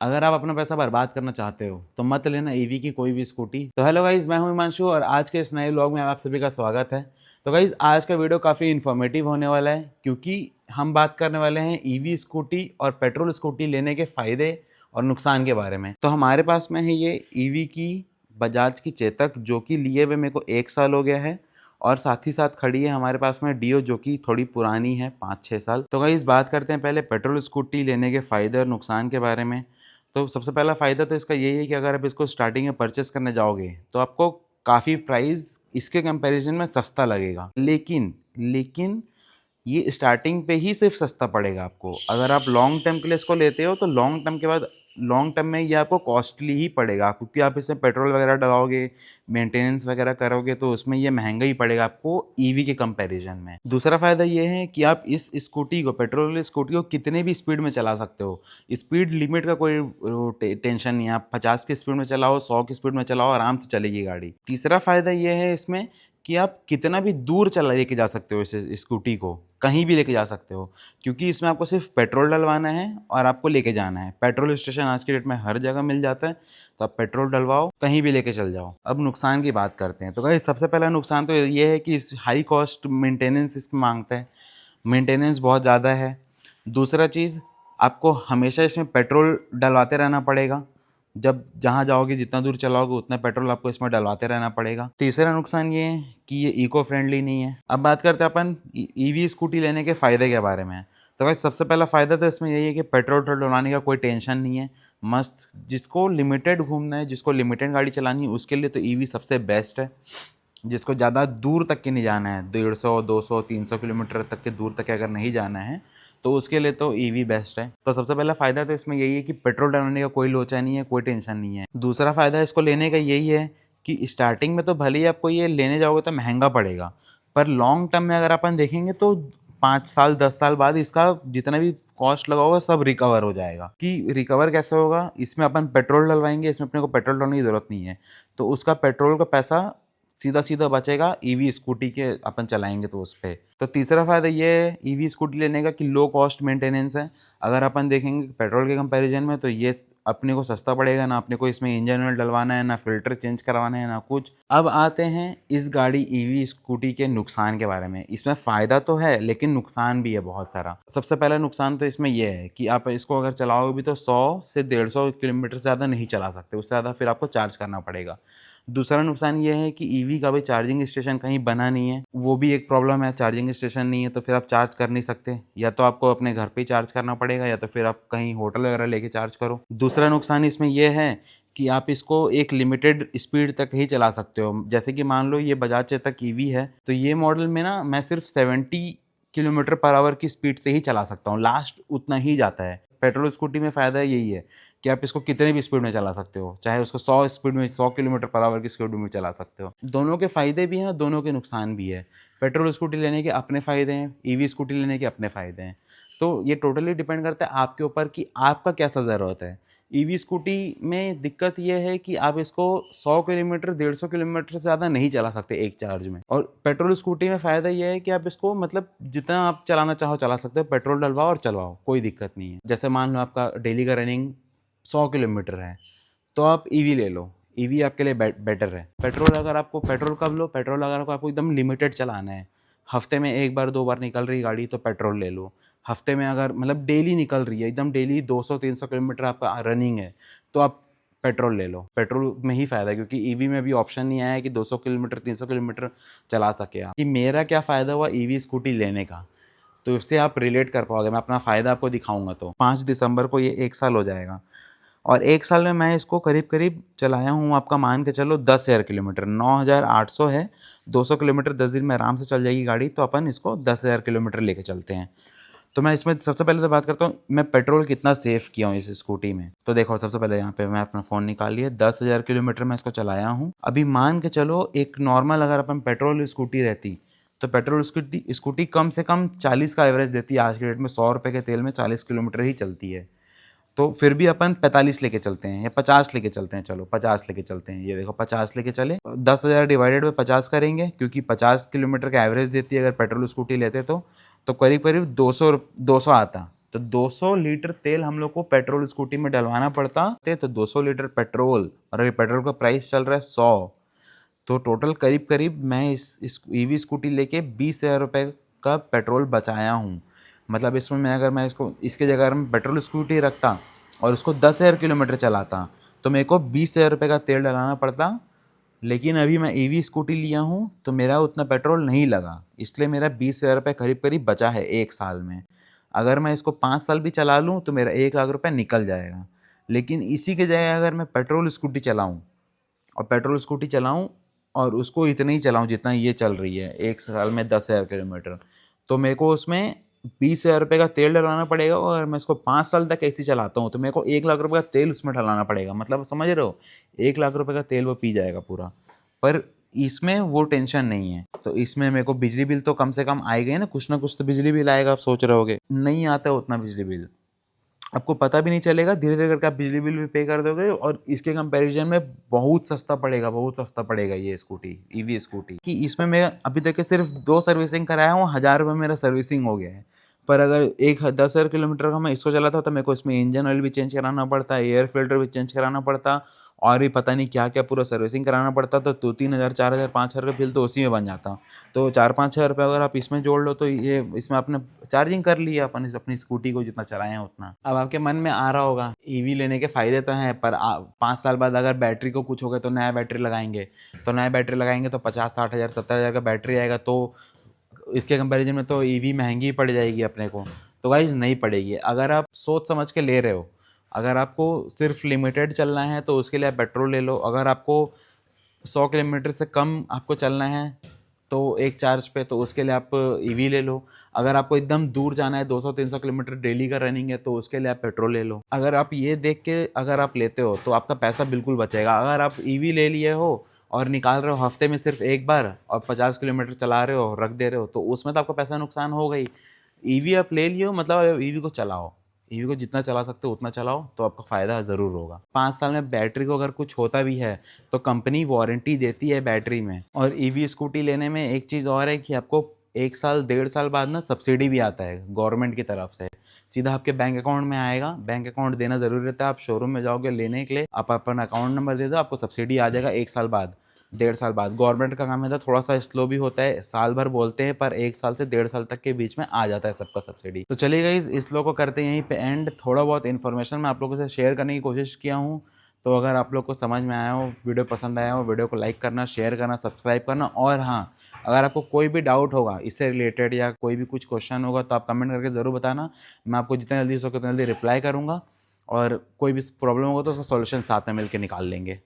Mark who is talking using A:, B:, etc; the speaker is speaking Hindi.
A: अगर आप अपना पैसा बर्बाद करना चाहते हो तो मत लेना ईवी की कोई भी स्कूटी। तो हेलो गाइज, मैं हूं हिमांशु और आज के इस नए व्लॉग में आप सभी का स्वागत है। तो गाइज आज का वीडियो काफ़ी इन्फॉर्मेटिव होने वाला है क्योंकि हम बात करने वाले हैं ईवी स्कूटी और पेट्रोल स्कूटी लेने के फ़ायदे और नुकसान के बारे में। तो हमारे पास में है ये ईवी की बजाज की चेतक, जो कि लिए हुए मेरे को 1 साल हो गया है, और साथ ही साथ खड़ी है हमारे पास में डियो, जो कि थोड़ी पुरानी है, 5-6 साल। तो गाइस बात करते हैं पहले पेट्रोल स्कूटी लेने के फ़ायदे और नुकसान के बारे में। तो सबसे पहला फ़ायदा तो इसका यही है कि अगर आप इसको स्टार्टिंग में परचेस करने जाओगे तो आपको काफ़ी प्राइस इसके कंपैरिजन में सस्ता लगेगा। लेकिन लेकिन ये स्टार्टिंग पे ही सिर्फ सस्ता पड़ेगा आपको। अगर आप लॉन्ग टर्म के लिए इसको लेते हो तो लॉन्ग टर्म में ये आपको कॉस्टली ही पड़ेगा, क्योंकि आप इसमें पेट्रोल वगैरह डलाओगे, मेंटेनेंस वगैरह करोगे, तो उसमें ये महंगा ही पड़ेगा आपको ईवी के कंपैरिजन में। दूसरा फ़ायदा ये है कि आप इस स्कूटी को, पेट्रोल वाली स्कूटी को, कितने भी स्पीड में चला सकते हो। स्पीड लिमिट का कोई टेंशन नहीं है। आप 50 की स्पीड में चलाओ, 100 की स्पीड में चलाओ, आराम से चलेगी गाड़ी। तीसरा फ़ायदा ये है इसमें कि आप कितना भी दूर चला लेके जा सकते हो इस स्कूटी को, कहीं भी लेके जा सकते हो, क्योंकि इसमें आपको सिर्फ पेट्रोल डलवाना है और आपको लेके जाना है। पेट्रोल स्टेशन आज की डेट में हर जगह मिल जाता है, तो आप पेट्रोल डलवाओ, कहीं भी लेके चल जाओ। अब नुकसान की बात करते हैं। तो गाइस सबसे पहला नुकसान तो ये है कि इस हाई कॉस्ट मेंटेनेंस इसमें मांगता है, मेंटेनेंस बहुत ज़्यादा है। दूसरा चीज़, आपको हमेशा इसमें पेट्रोल डलवाते रहना पड़ेगा। जब जहाँ जाओगे, जितना दूर चलाओगे, उतना पेट्रोल आपको इसमें डलवाते रहना पड़ेगा। तीसरा नुकसान ये है कि ये इको फ्रेंडली नहीं है। अब बात करते हैं अपन ईवी स्कूटी लेने के फ़ायदे के बारे में। तो भाई सबसे पहला फ़ायदा तो इसमें यही है कि पेट्रोल डलवाने का कोई टेंशन नहीं है। मस्त, जिसको लिमिटेड घूमना है, जिसको लिमिटेड गाड़ी चलानी है, उसके लिए तो ईवी सबसे बेस्ट है। जिसको ज़्यादा दूर तक के नहीं जाना है, 150, 200, 300 किलोमीटर तक के दूर तक के अगर नहीं जाना है, तो उसके लिए तो ईवी बेस्ट है। तो सबसे पहला फ़ायदा तो इसमें यही है कि पेट्रोल डलाने का कोई लोचा नहीं है, कोई टेंशन नहीं है। दूसरा फ़ायदा इसको लेने का यही है कि स्टार्टिंग में तो भले ही आपको ये लेने जाओगे तो महंगा पड़ेगा, पर लॉन्ग टर्म में अगर अपन देखेंगे तो 5 साल 10 साल बाद इसका जितना भी कॉस्ट लगा होगा सब रिकवर हो जाएगा। कि रिकवर कैसे होगा, इसमें अपन पेट्रोल डलवाएंगे, इसमें अपने को पेट्रोल डालने की ज़रूरत नहीं है, तो उसका पेट्रोल का पैसा सीधा सीधा बचेगा ईवी स्कूटी के अपन चलाएंगे तो उस पे। तो तीसरा फ़ायदा ये है ईवी स्कूटी लेने का कि लो कॉस्ट मेंटेनेंस है। अगर अपन देखेंगे पेट्रोल के कंपैरिजन में, तो ये अपने को सस्ता पड़ेगा। ना अपने को इसमें इंजन ऑयल डलवाना है, ना फ़िल्टर चेंज करवाना है, ना कुछ। अब आते हैं इस गाड़ी ईवी स्कूटी के नुकसान के बारे में। इसमें फ़ायदा तो है लेकिन नुकसान भी है बहुत सारा। सबसे पहला नुकसान तो इसमें ये है कि आप इसको अगर चलाओगे भी तो 100 से 150 किलोमीटर से ज़्यादा नहीं चला सकते, उससे ज़्यादा फिर आपको चार्ज करना पड़ेगा। दूसरा नुकसान ये है कि ईवी का भी चार्जिंग स्टेशन कहीं बना नहीं है, वो भी एक प्रॉब्लम है। चार्जिंग स्टेशन नहीं है तो फिर आप चार्ज कर नहीं सकते, या तो आपको अपने घर पे ही चार्ज करना पड़ेगा, या तो फिर आप कहीं होटल वगैरह लेके चार्ज करो। दूसरा नुकसान इसमें यह है कि आप इसको एक लिमिटेड स्पीड तक ही चला सकते हो। जैसे कि मान लो ये बजाज चेतक ईवी है, तो ये मॉडल में ना मैं सिर्फ 70 किलोमीटर पर आवर की स्पीड से ही चला सकता हूँ, लास्ट उतना ही जाता है। पेट्रोल स्कूटी में फ़ायदा यही है कि आप इसको कितने भी स्पीड में चला सकते हो, चाहे उसको 100 स्पीड में, 100 किलोमीटर पर आवर की स्पीड में चला सकते हो। दोनों के फ़ायदे भी हैं, दोनों के नुकसान भी है। पेट्रोल स्कूटी लेने के अपने फ़ायदे हैं, ईवी स्कूटी लेने के अपने फ़ायदे हैं। तो ये टोटली डिपेंड करता है आपके ऊपर कि आपका कैसा ज़रूरत है। ईवी स्कूटी में दिक्कत ये है कि आप इसको 100 किलोमीटर, 150 किलोमीटर से ज़्यादा नहीं चला सकते एक चार्ज में। और पेट्रोल स्कूटी में फ़ायदा ये है कि आप इसको मतलब जितना आप चलाना चाहो चला सकते हो, पेट्रोल डलवाओ और चलवाओ, कोई दिक्कत नहीं है। जैसे मान लो आपका डेली का रनिंग 100 किलोमीटर है, तो आप ईवी ले लो, ईवी आपके लिए बेटर है। पेट्रोल अगर आपको, पेट्रोल कब लो, पेट्रोल अगर आपको एकदम लिमिटेड चलाना है, हफ्ते में 1 बार 2 बार निकल रही गाड़ी तो पेट्रोल ले लो। हफ्ते में अगर मतलब डेली निकल रही है, एकदम डेली 200-300 किलोमीटर आपका रनिंग है, तो आप पेट्रोल ले लो। पेट्रोल में ही फ़ायदा है, क्योंकि ईवी में अभी ऑप्शन नहीं आया है कि 200 किलोमीटर 300 किलोमीटर चला सके आप। कि मेरा क्या फ़ायदा हुआ ईवी स्कूटी लेने का, तो इससे आप रिलेट कर पाओगे। मैं अपना फ़ायदा आपको दिखाऊंगा। तो 5 दिसंबर को ये 1 साल हो जाएगा, और 1 साल में मैं इसको करीब करीब चलाया हूँ, आपका मान के चलो 10,000 किलोमीटर, 9,800 है। 200 किलोमीटर 10 दिन में आराम से चल जाएगी गाड़ी, तो अपन इसको 10,000 किलोमीटर लेके चलते हैं। तो मैं इसमें सबसे पहले तो बात करता हूँ मैं पेट्रोल कितना सेव किया हूँ इस स्कूटी में। तो देखो, सबसे पहले यहाँ पे मैं अपना फ़ोन निकाल लिया, 10,000 किलोमीटर मैं इसको चलाया हूँ। अभी मान के चलो एक नॉर्मल अगर अपन पेट्रोल स्कूटी रहती, तो पेट्रोल स्कूटी स्कूटी कम से कम 40 का एवरेज देती है। आज के डेट में 100 रुपये के तेल में 40 किलोमीटर ही चलती है। तो फिर भी अपन 45 लेके चलते हैं, या 50 लेके चलते हैं। चलो 50 लेके चलते हैं, ये देखो 50 लेके चले, 10,000 डिवाइडेड बाई 50 करेंगे, क्योंकि 50 किलोमीटर का एवरेज देती है अगर पेट्रोल स्कूटी लेते तो करीब करीब 200 आता। तो 200 लीटर तेल हम लोग को पेट्रोल स्कूटी में डलवाना पड़ता है, तो 200 लीटर पेट्रोल, और अभी पेट्रोल का प्राइस चल रहा है 100, तो टोटल करीब करीब मैं इस ईवी स्कूटी लेके 20,000 रुपये का पेट्रोल बचाया हूँ। मतलब इसमें मैं इसको इसके जगह अगर मैं पेट्रोल स्कूटी रखता और उसको 10,000 किलोमीटर चलाता तो मेरे को 20,000 रुपये का तेल डलाना पड़ता। लेकिन अभी मैं ईवी स्कूटी लिया हूँ तो मेरा उतना पेट्रोल नहीं लगा, इसलिए मेरा 20,000 रुपये करीब करीब बचा है एक साल में। अगर मैं इसको 5 साल भी चला लूँ तो मेरा 1 लाख रुपये निकल जाएगा। लेकिन इसी के जगह अगर मैं पेट्रोल स्कूटी चलाऊँ और उसको इतने ही चलाऊँ जितना ये चल रही है, एक साल में 10,000 किलोमीटर, तो मेरे को उसमें 20,000 रुपये का तेल डलवाना पड़ेगा। और अगर मैं इसको 5 साल तक ऐसे ही चलाता हूँ तो मेरे को 1 लाख रुपये का तेल उसमें डलाना पड़ेगा। मतलब समझ रहे हो, 1 लाख रुपये का तेल वो पी जाएगा पूरा। पर इसमें वो टेंशन नहीं है। तो इसमें मेरे को बिजली बिल तो कम से कम आएगा ही ना कुछ तो बिजली बिल आएगा। आप सोच रहे होगे नहीं आता उतना बिजली बिल, आपको पता भी नहीं चलेगा, धीरे धीरे करके आप बिजली बिल भी पे कर दोगे और इसके कंपैरिजन में बहुत सस्ता पड़ेगा ये स्कूटी, ईवी स्कूटी। कि इसमें मैं अभी तक के सिर्फ 2 सर्विसिंग कराया हूँ, 1000 रुपये मेरा सर्विसिंग हो गया है। पर अगर 10,000 किलोमीटर का मैं इसको चलाता तो मेरे को इसमें इंजन ऑयल भी चेंज कराना पड़ता, एयर फिल्टर भी चेंज कराना पड़ता, और भी पता नहीं क्या क्या पूरा सर्विसिंग कराना पड़ता। तो 2-3,000 4,000 5,000 का बिल तो उसी में बन जाता। तो 4-5 हज़ार रुपये अगर आप इसमें जोड़ लो तो ये इसमें आपने चार्जिंग कर ली है अपन अपनी स्कूटी को जितना चलाए हैं उतना। अब आपके मन में आ रहा होगा ईवी लेने के फ़ायदे तो हैं, पर 5 साल बाद अगर बैटरी को कुछ हो गया तो नया बैटरी लगाएंगे, तो 50-60 हज़ार 70 हज़ार का बैटरी आएगा। तो इसके कंपैरिजन में तो ईवी महंगी पड़ जाएगी अपने को। तो गाइज़ नहीं पड़ेगी अगर आप सोच समझ के ले रहे हो। अगर आपको सिर्फ लिमिटेड चलना है तो उसके लिए आप पेट्रोल ले लो। अगर आपको 100 किलोमीटर से कम आपको चलना है तो एक चार्ज पे, तो उसके लिए आप ईवी ले लो। अगर आपको एकदम दूर जाना है 200-300 किलोमीटर डेली का रनिंग है तो उसके लिए आप पेट्रोल ले लो। अगर आप ये देख के अगर आप लेते हो तो आपका पैसा बिल्कुल बचेगा। अगर आप ईवी ले लिए हो और निकाल रहे हो हफ्ते में सिर्फ एक बार और 50 किलोमीटर चला रहे हो, रख दे रहे हो, तो उसमें तो आपका पैसा नुकसान होगा ही। ईवी आप ले लियो, मतलब ईवी को चलाओ, ईवी को जितना चला सकते हो उतना चलाओ तो आपको फ़ायदा ज़रूर होगा। 5 साल में बैटरी को अगर कुछ होता भी है तो कंपनी वारंटी देती है बैटरी में। और ईवी स्कूटी लेने में एक चीज़ और है कि आपको 1 साल 1.5 साल बाद ना सब्सिडी भी आता है गवर्नमेंट की तरफ से, सीधा आपके बैंक अकाउंट में आएगा। बैंक अकाउंट देना ज़रूरी रहता है। आप शोरूम में जाओगे लेने के लिए, आप अपना अकाउंट नंबर दे दो, आपको सब्सिडी आ जाएगा 1 साल बाद 1.5 साल बाद। गवर्नमेंट का काम है तो थोड़ा सा स्लो भी होता है, साल भर बोलते हैं पर 1 साल से 1.5 साल तक के बीच में आ जाता है सबका सब्सिडी। तो चलिए गाइस इस लोग को करते हैं यहीं पे एंड। थोड़ा बहुत इन्फॉर्मेशन मैं आप लोगों से शेयर करने की कोशिश किया हूँ। तो अगर आप लोग को समझ में आया हो, वीडियो पसंद आया हो, वीडियो को लाइक करना, शेयर करना, सब्सक्राइब करना। और हाँ, अगर आपको कोई भी डाउट होगा इससे रिलेटेड या कोई भी कुछ क्वेश्चन होगा तो आप कमेंट करके ज़रूर बताना। मैं आपको जितना जल्दी हो सके उतना जल्दी रिप्लाई करूँगा। और कोई भी प्रॉब्लम होगा तो उसका सॉल्यूशन साथ में मिलकर निकाल लेंगे।